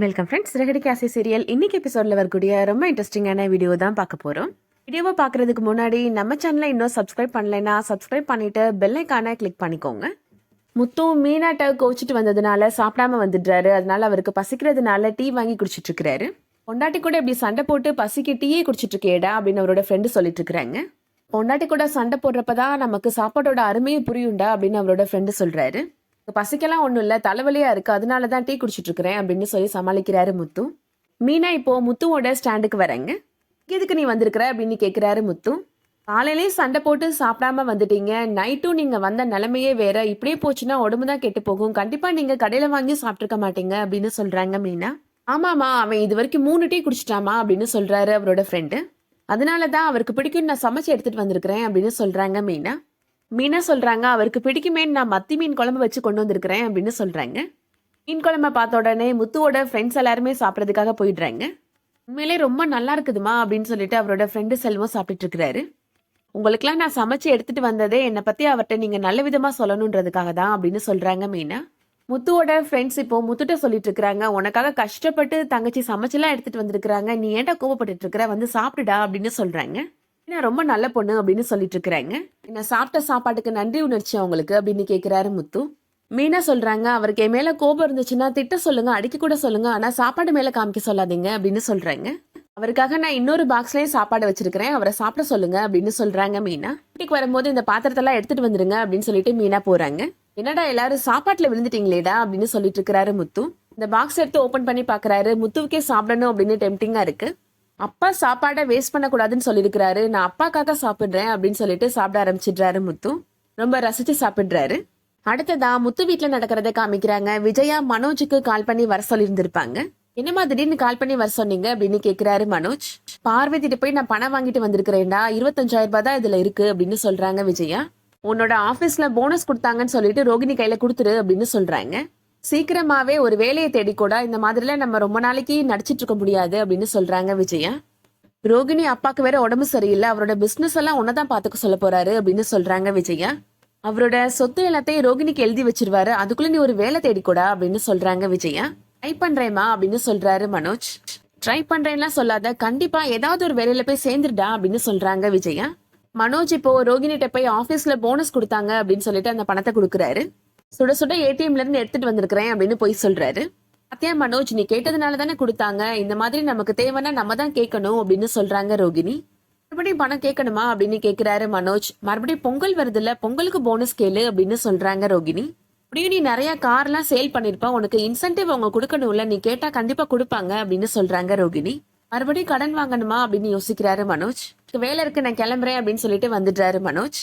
Welcome friends, ரெகடி கேசி serial இன்னைக்கு எபிசோட்ல வரக்கூடிய ரொம்ப இன்ட்ரெஸ்டிங்கான வீடியோ தான் பார்க்க போறோம். வீடியோவை பார்க்கறதுக்கு முன்னாடி நம்ம சேனலை இன்னும் சப்ஸ்கிரைப் பண்ணலைன்னா சப்ஸ்கிரைப் பண்ணிட்டு பெல் ஐக்கானை கிளிக் பண்ணிக்கோங்க. முத்து மீனாட்ட கோச்சிட்டு வந்ததுனால சாப்பிடாம வந்துடுறாரு. அதனால அவருக்கு பசிக்கிறதுனால டீ வாங்கி குடிச்சிட்டு இருக்கிறாரு. பொண்டாட்டி கூட இப்படி சண்டை போட்டு பசிக்கு டீயே குடிச்சிட்டு இருக்கேடா அப்படின்னு அவரோட ஃப்ரெண்டு சொல்லிட்டு இருக்கிறாங்க. பொண்டாட்டி கூட சண்டை போடுறப்பதான் நமக்கு சாப்பாட்டோட அருமையை புரியுண்டா அப்படின்னு அவரோட ஃப்ரெண்டு சொல்றாரு. பசிக்கலாம் ஒன்றும் இல்லை, தலைவலியா இருக்கு, அதனால தான் டீ குடிச்சிட்டு இருக்கிறேன் அப்படின்னு சொல்லி சமாளிக்கிறாரு முத்து. மீனா இப்போ முத்துவோட ஸ்டாண்டுக்கு வரேங்க. எதுக்கு நீ வந்திருக்கிற அப்படின்னு கேட்கிறாரு முத்து. காலையிலேயே சண்டை போட்டு சாப்பிடாம வந்துட்டீங்க, நைட்டும் நீங்க வந்த நிலைமையே வேற, இப்படியே போச்சுன்னா உடம்பு தான் கெட்டு போகும், கண்டிப்பா நீங்க கடையில வாங்கி சாப்பிட்டுருக்க மாட்டீங்க அப்படின்னு சொல்றாங்க மீனா. ஆமாமா, அவன் இது வரைக்கும் 3 டீ குடிச்சிட்டாமா அப்படின்னு சொல்றாரு அவரோட ஃப்ரெண்டு. அதனாலதான் அவருக்கு பிடிக்கும் நான் சமைச்சு எடுத்துட்டு வந்திருக்கிறேன் அப்படின்னு சொல்றாங்க மீனா. மீனா சொல்றாங்க, அவருக்கு பிடிக்குமே நான் மத்தி மீன் குழம்பு வச்சு கொண்டு வந்திருக்கிறேன் அப்படின்னு சொல்றாங்க. மீன் குழம்ப பார்த்த உடனே முத்துவோட ஃப்ரெண்ட்ஸ் எல்லாருமே சாப்பிட்றதுக்காக போயிடுறாங்க. உண்மையிலே ரொம்ப நல்லா இருக்குதுமா அப்படின்னு சொல்லிட்டு அவரோட ஃப்ரெண்டு செல்வம் சாப்பிட்டுட்டு இருக்கிறாரு. உங்களுக்குலாம் நான் சமைச்சு எடுத்துட்டு வந்ததே என்னை பத்தி அவர்கிட்ட நீங்க நல்ல விதமா சொல்லணுன்றதுக்காக தான் அப்படின்னு சொல்றாங்க மீனா. முத்துவோட ஃப்ரெண்ட்ஸ் இப்போ முத்துட்ட சொல்லிட்டு இருக்கிறாங்க, உனக்காக கஷ்டப்பட்டு தங்கச்சி சமைச்செல்லாம் எடுத்துட்டு வந்திருக்கிறாங்க, நீ ஏன்டா கோவப்பட்டு இருக்கிற, வந்து சாப்பிடுடா அப்படின்னு சொல்றாங்க. நான் ரொம்ப நல்ல பொண்ணு அப்படின்னு சொல்லிட்டு இருக்கிறாங்க. என்ன சாப்பிட்ட சாப்பாட்டுக்கு நன்றி உணர்ச்சி அவங்களுக்கு அப்படின்னு கேட்கிறாரு முத்து. மீனா சொல்றாங்க, அவருக்கு என் மேல கோபம் இருந்துச்சுன்னா திட்ட சொல்லுங்க, அடிக்க கூட சொல்லுங்க, ஆனா சாப்பாடு மேல காமிக்க சொல்லாதீங்க அப்படின்னு சொல்றாங்க. அவருக்காக நான் இன்னொரு பாக்ஸ்லயே சாப்பாடு வச்சிருக்கிறேன், அவரை சாப்பிட சொல்லுங்க அப்படின்னு சொல்றாங்க மீனா. வீட்டுக்கு வரும்போது இந்த பாத்திரத்தெல்லாம் எடுத்துட்டு வந்துருங்க அப்படின்னு சொல்லிட்டு மீனா போறாங்க. என்னடா எல்லாரும் சாப்பாட்டுல விழுந்துட்டீங்களேடா அப்படின்னு சொல்லிட்டு இருக்கிறாரு முத்து. இந்த பாக்ஸ் எடுத்து ஓபன் பண்ணி பாக்குறாரு. முத்துவுக்கே சாப்பிடணும் அப்படின்னு டெம்டிங்கா இருக்கு. அப்பா சாப்பாடை வேஸ்ட் பண்ணக்கூடாதுன்னு சொல்லியிருக்கிறாரு, நான் அப்பாக்காக சாப்பிடுறேன் அப்படின்னு சொல்லிட்டு சாப்பிட ஆரம்பிச்சிடுறாரு முத்து. ரொம்ப ரசிச்சு சாப்பிடுறாரு. அடுத்ததா முத்து வீட்டுல நடக்கிறத காமிக்கிறாங்க. விஜயா மனோஜுக்கு கால் பண்ணி வர சொல்லியிருந்திருப்பாங்க. என்னமா திடீர்னு கால் பண்ணி வர சொன்னீங்க அப்படின்னு கேட்கிறாரு மனோஜ். பார்வதிட்டு போய் நான் பணம் வாங்கிட்டு வந்திருக்கிறேன்டா, 25,000 ரூபாய் தான் இதுல இருக்கு அப்படின்னு சொல்றாங்க விஜயா. உன்னோட ஆபீஸ்ல போனஸ் கொடுத்தாங்கன்னு சொல்லிட்டு ரோகிணி கையில கொடுத்துரு அப்படின்னு சொல்றாங்க. சீக்கிரமாவே ஒரு வேலையை தேடி கூட இந்த மாதிரிலாம் நம்ம ரொம்ப நாளைக்கு நடிச்சிட்டு இருக்க முடியாது அப்படின்னு சொல்றாங்க விஜயா. ரோகிணி அப்பாக்கு வேற உடம்பு சரியில்லை, அவரோட பிசினஸ் எல்லாம் உன்னதான் பாத்துக்க சொல்ல போறாரு அப்படின்னு சொல்றாங்க விஜயா. அவரோட சொத்து எல்லாத்தையும் ரோகிணிக்கு எழுதி வச்சிருவாரு, அதுக்குள்ள நீ ஒரு வேலை தேடிக்கூடா அப்படின்னு சொல்றாங்க விஜயா. ட்ரை பண்றேமா அப்படின்னு சொல்றாரு மனோஜ். ட்ரை பண்றேன்லாம் சொல்லாத, கண்டிப்பா ஏதாவது ஒரு வேலையில போய் சேர்ந்துடா அப்படின்னு சொல்றாங்க விஜயா. மனோஜ் இப்போ ரோகிணிட்ட போய் ஆபீஸ்ல போனஸ் கொடுத்தாங்க அப்படின்னு சொல்லிட்டு அந்த பணத்தை கொடுக்குறாரு. சுட சுட ஏடிஎம்ல இருந்து எடுத்துட்டு வந்திருக்கிறேன் அப்படின்னு போய் சொல்றாரு. அத்தியா மனோஜ், நீ கேட்டதுனால தானே கொடுத்தாங்க, இந்த மாதிரி நமக்கு தேவைன்னா நம்ம தான் கேட்கணும் அப்படின்னு சொல்றாங்க ரோகிணி. மறுபடியும் பணம் கேட்கணுமா அப்படின்னு கேட்கிறாரு மனோஜ். மறுபடியும் பொங்கல் வருது இல்ல, பொங்கலுக்கு போனஸ் கேளு அப்படின்னு சொல்றாங்க ரோகிணி. அப்படியும் நீ நிறைய கார்லாம் சேல் பண்ணிருப்ப, உனக்கு இன்சென்டிவ் அவங்க கொடுக்கணும்ல, நீ கேட்டா கண்டிப்பா கொடுப்பாங்க அப்படின்னு சொல்றாங்க ரோகிணி. மறுபடியும் கடன் வாங்கணுமா அப்படின்னு யோசிக்கிறாரு மனோஜ். வேலை இருக்கு, நான் கிளம்புறேன் அப்படின்னு சொல்லிட்டு வந்துடுறாரு மனோஜ்.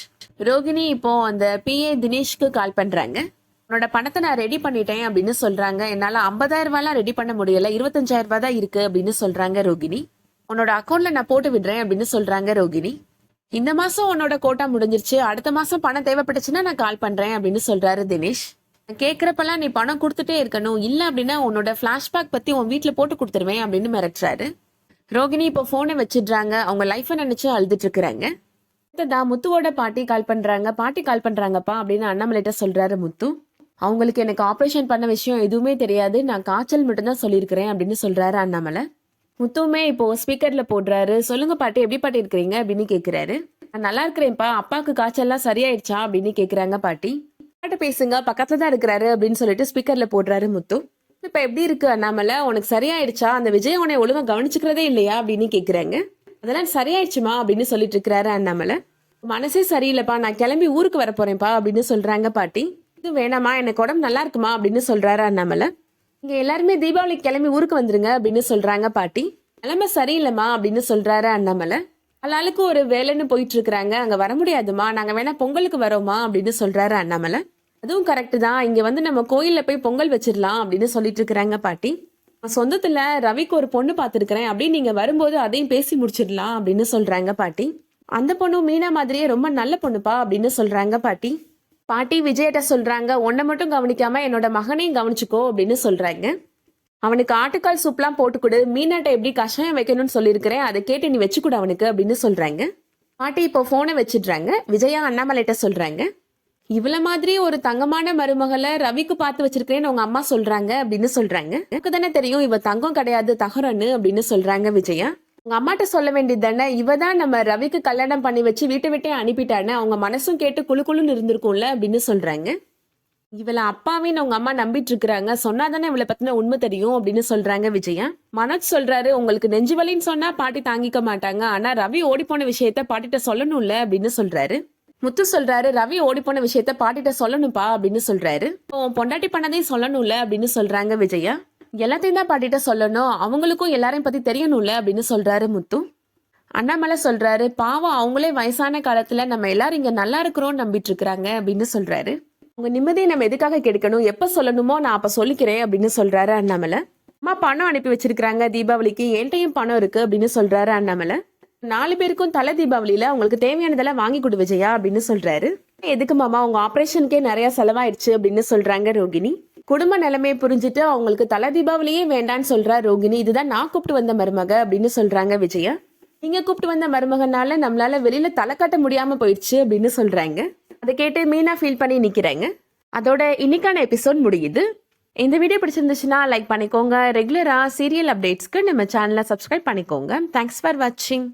ரோகிணி இப்போ அந்த PA தினேஷ்க்கு கால் பண்றாங்க. உன்னோட பணத்தை நான் ரெடி பண்ணிட்டேன் அப்படின்னு சொல்றாங்க. என்னால 50,000 ரூபாய்லாம் ரெடி பண்ண முடியல, 25,000 ரூபாய் தான் இருக்கு அப்படின்னு சொல்றாங்க ரோகிணி. உன்னோட அக்கௌண்ட்ல நான் போட்டு விடுறேன் அப்படின்னு சொல்றாங்க ரோகிணி. இந்த மாசம் உன்னோட கோட்டா முடிஞ்சிருச்சு, அடுத்த மாசம் பணம் தேவைப்பட்டுச்சுன்னா நான் கால் பண்றேன் அப்படின்னு சொல்றாரு தினேஷ். கேக்குறப்பெல்லாம் நீ பணம் கொடுத்துட்டே இருக்கணும், இல்ல அப்படின்னா உன்னோட பிளாஷ்பேக் பத்தி உன் வீட்டுல போட்டு கொடுத்துருவேன் அப்படின்னு மிரட்டுறாரு. ரோகிணி இப்போ போனை வச்சிடுறாங்க. அவங்க லைஃபை நினைச்சு அழுதுட்டு இருக்கிறாங்க. முத்துவோட பாட்டி கால் பண்றாங்க. பாட்டி கால் பண்றாங்கப்பா அப்படின்னு அண்ணாமலைட்ட சொல்றாரு முத்து. அவங்களுக்கு எனக்கு ஆபரேஷன் பண்ண விஷயம் எதுவுமே தெரியாது, நான் காய்ச்சல் மட்டும்தான் சொல்லியிருக்கிறேன் அப்படின்னு சொல்றாரு அண்ணாமலை. முத்துவுமே இப்போ ஸ்பீக்கர்ல போடுறாரு. சொல்லுங்க பாட்டி, எப்படி பாட்டி இருக்கிறீங்க அப்படின்னு கேக்குறாரு. நான் நல்லா இருக்கிறேன்ப்பா, அப்பாவுக்கு காய்ச்சல்லாம் சரியாயிடுச்சா அப்படின்னு கேக்குறாங்க பாட்டி. பாட்டு பேசுங்க, பக்கத்துல தான் இருக்கிறாரு அப்படின்னு சொல்லிட்டு ஸ்பீக்கர்ல போடுறாரு முத்து. இப்ப எப்படி இருக்கு அண்ணாமலை, உனக்கு சரியாயிடுச்சா, அந்த விஜய் உன்னை ஒழுங்கா கவனிச்சுக்கிறதே இல்லையா அப்படின்னு கேக்குறாங்க. அதெல்லாம் சரியாயிடுச்சுமா அப்படின்னு சொல்லிட்டு இருக்கிறாரு அண்ணாமலை. மனசே சரியில்லைப்பா, நான் கிளம்பி ஊருக்கு வர போறேன்ப்பா அப்படின்னு சொல்றாங்க பாட்டி. இது வேணாமா, எனக்கு உடம்பு நல்லா இருக்குமா அப்படின்னு சொல்றாரு அண்ணாமலை. இங்க எல்லாருமே தீபாவளிக்கு கிளம்பி ஊருக்கு வந்துருங்க அப்படின்னு சொல்றாங்க பாட்டி. நிலைமை சரியில்லைம்மா அப்படின்னு சொல்றாரு அண்ணாமலை. ஆளாளுக்கு ஒரு வேலைன்னு போயிட்டு இருக்கிறாங்க, அங்க வர முடியாதுமா, நாங்க வேணா பொங்கலுக்கு வரோமா அப்படின்னு சொல்றாரு அண்ணாமலை. அதுவும் கரெக்ட் தான், இங்க வந்து நம்ம கோயில்ல போய் பொங்கல் வச்சிடலாம் அப்படின்னு சொல்லிட்டு இருக்கிறாங்க பாட்டி. சொந்தத்துல ரவிக்கு ஒரு பொண்ணு பாத்துருக்கிறேன், அப்படின்னு நீங்க வரும்போது அதையும் பேசி முடிச்சிடலாம் அப்படின்னு சொல்றாங்க பாட்டி. அந்த பொண்ணு மீனா மாதிரியே ரொம்ப நல்ல பொண்ணுப்பா அப்படின்னு சொல்றாங்க பாட்டி. பாட்டி விஜயிட்ட சொல்றாங்க, உன்னை மட்டும் கவனிக்காம என்னோட மகனையும் கவனிச்சுக்கோ அப்படின்னு சொல்றாங்க. அவனுக்கு ஆட்டுக்கால் சூப்லாம் போட்டு கொடு, மீனாட்ட எப்படி கஷாயம் வைக்கணும்னு சொல்லியிருக்கிறேன், அதை கேட்டு நீ வச்சுக்கூட அவனுக்கு அப்படின்னு சொல்றாங்க. பாட்டி இப்போ போனை வச்சிடுறாங்க. விஜயா அண்ணாமலைட்ட சொல்றாங்க, இவள மாதிரி ஒரு தங்கமான மருமகளை ரவிக்கு பார்த்து வச்சிருக்கேன்னு உங்க அம்மா சொல்றாங்க அப்படின்னு சொல்றாங்க. எனக்கு தானே தெரியும் இவ தங்கம் கிடையாது தகரன்னு அப்படின்னு சொல்றாங்க விஜயா. உங்க அம்மாட்ட சொல்ல வேண்டியது தானே, இவ தான் நம்ம ரவிக்கு கல்யாணம் பண்ணி வச்சு வீட்டை விட்டே அனுப்பிட்டானே, அவங்க மனசும் கேட்டு குழுக்குழுன்னு இருந்திருக்கும்ல அப்படின்னு சொல்றாங்க. இவளை அப்பாவின்னு அவங்க அம்மா நம்பிட்டு இருக்கிறாங்க, சொன்னாதானே இவளை பத்தின உண்மை தெரியும் அப்படின்னு சொல்றாங்க விஜயா. மனோஜ் சொல்றாரு, உங்களுக்கு நெஞ்சு வலின்னு சொன்னா பாட்டி தாங்கிக்க மாட்டாங்க, ஆனா ரவி ஓடி போன விஷயத்த பாட்டிட்ட சொல்லணும்ல அப்படின்னு சொல்றாரு. முத்து சொல்றாரு, ரவி ஓடி போன விஷயத்த பாட்டிட்ட சொல்லணும்பா அப்படின்னு சொல்றாரு. பொண்டாட்டி பண்ணதையும் சொல்லணும்ல அப்படின்னு சொல்றாங்க விஜயா. எல்லாத்தையும் தான் பாட்டிட்ட சொல்லணும், அவங்களுக்கும் எல்லாரையும் பத்தி தெரியணும்ல அப்படின்னு சொல்றாரு முத்து. அண்ணாமலை சொல்றாரு, பாவம் அவங்களே வயசான காலத்துல நம்ம எல்லாரும் இங்க நல்லா இருக்கிறோம் நம்பிட்டு இருக்கிறாங்க அப்படின்னு சொல்றாரு. உங்க நிம்மதியை நம்ம எதுக்காக கெடுக்கணும், எப்ப சொல்லணுமோ நான் அப்ப சொல்லிக்கிறேன் அப்படின்னு சொல்றாரு அண்ணாமலை. அம்மா பணம் அனுப்பி வச்சிருக்காங்க தீபாவளிக்கு, என்கிட்டயும் பணம் இருக்கு அப்படின்னு சொல்றாரு அண்ணாமலை. 4 பேருக்கும் தலை தீபாவளியில உங்களுக்கு தேவையானதெல்லாம் வாங்கி கொடு விஜயா அப்படின்னு சொல்றாரு. எதுக்கு மாமா, உங்க ஆபரேஷனுக்கே நிறைய செலவாயிடுச்சு அப்படின்னு சொல்றாங்க ரோகிணி. குடும்ப நிலைமையை புரிஞ்சுட்டு அவங்களுக்கு தலை தீபாவளியே வேண்டான்னு சொல்றா ரோகிணி. இதுதான் நான் கூப்பிட்டு வந்த மருமக அப்படின்னு சொல்றாங்க விஜயா. நீங்க கூப்பிட்டு வந்த மருமகனால நம்மளால வெளியில தலை காட்ட முடியாம போயிடுச்சு அப்படின்னு சொல்றாங்க. அதை கேட்டு மீனா ஃபீல் பண்ணி நிக்கிறாங்க. அதோட இன்னைக்கான எபிசோட் முடியுது. இந்த வீடியோ பிடிச்சிருந்துச்சுன்னா லைக் பண்ணிக்கோங்க. ரெகுலரா சீரியல் அப்டேட்ஸ்க்கு நம்ம சேனலை சப்ஸ்கிரைப் பண்ணிக்கோங்க. தேங்க்ஸ் ஃபார் வாட்சிங்.